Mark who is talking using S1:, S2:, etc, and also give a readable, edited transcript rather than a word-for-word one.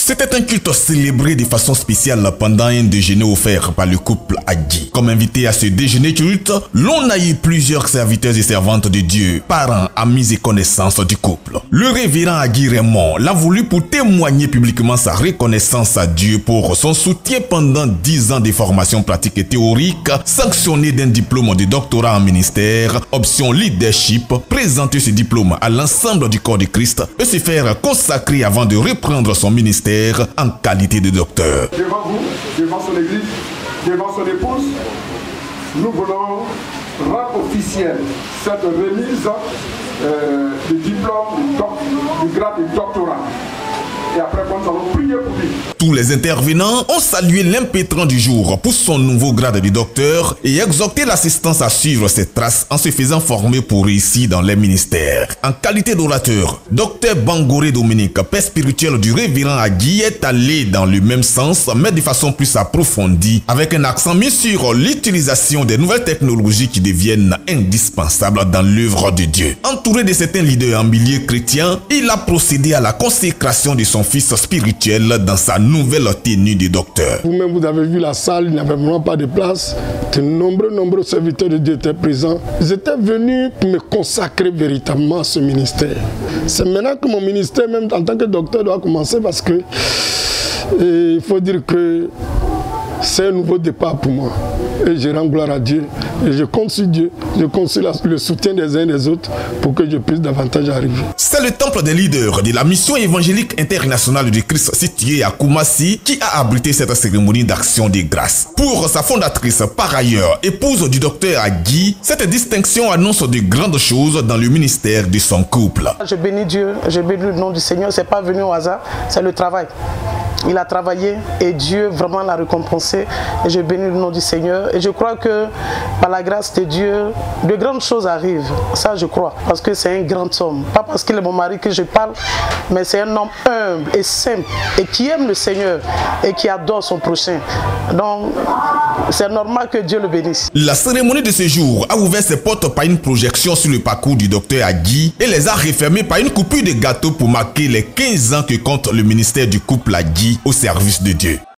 S1: C'était un culte célébré de façon spéciale pendant un déjeuner offert par le couple Agui. Comme invité à ce déjeuner culte, l'on a eu plusieurs serviteurs et servantes de Dieu, parents, amis et connaissances du couple. Le révérend Agui Raymond l'a voulu pour témoigner publiquement sa reconnaissance à Dieu pour son soutien pendant 10 ans de formation pratique et théorique, sanctionné d'un diplôme de doctorat en ministère, option leadership, présenter ce diplôme à l'ensemble du corps de Christ et se faire consacrer avant de reprendre son ministère en qualité de docteur.
S2: Devant vous, devant son église, devant son épouse, nous voulons rendre officielle cette remise du diplôme du grade de doctorat. Et après, nous allons prier pour lui.
S1: Tous les intervenants ont salué l'impétrant du jour pour son nouveau grade de docteur et exhorté l'assistance à suivre ses traces en se faisant former pour réussir dans les ministères. En qualité d'orateur, Dr Bangoré Dominique, père spirituel du révérend Agui, est allé dans le même sens, mais de façon plus approfondie, avec un accent mis sur l'utilisation des nouvelles technologies qui deviennent indispensables dans l'œuvre de Dieu. Entouré de certains leaders en milieu chrétien, il a procédé à la consécration de son fils spirituel dans sa nouvelle tenue de docteur.
S3: Vous-même, vous avez vu la salle, il n'y avait vraiment pas de place. De nombreux serviteurs de Dieu étaient présents. Ils étaient venus pour me consacrer véritablement à ce ministère. C'est maintenant que mon ministère, même en tant que docteur, doit commencer parce que il faut dire que c'est un nouveau départ pour moi. Et je rends gloire à Dieu. Et je compte sur Dieu. Je compte sur le soutien des uns et des autres pour que je puisse davantage arriver.
S1: C'est le temple des leaders de la mission évangélique internationale du Christ situé à Koumassi qui a abrité cette cérémonie d'action de grâce. Pour sa fondatrice, par ailleurs, épouse du docteur Agui, cette distinction annonce de grandes choses dans le ministère de son couple.
S4: Je bénis Dieu, je bénis le nom du Seigneur. C'est pas venu au hasard, c'est le travail. Il a travaillé et Dieu vraiment l'a récompensé. Et je bénis le nom du Seigneur. Et je crois que par la grâce de Dieu, de grandes choses arrivent. Ça, je crois. Parce que c'est un grand homme. Pas parce qu'il est mon mari que je parle, mais c'est un homme humble et simple et qui aime le Seigneur et qui adore son prochain. Donc, c'est normal que Dieu le bénisse.
S1: La cérémonie de ce jour a ouvert ses portes par une projection sur le parcours du docteur Agui et les a refermées par une coupure de gâteau pour marquer les 15 ans que compte le ministère du couple Agui au service de Dieu.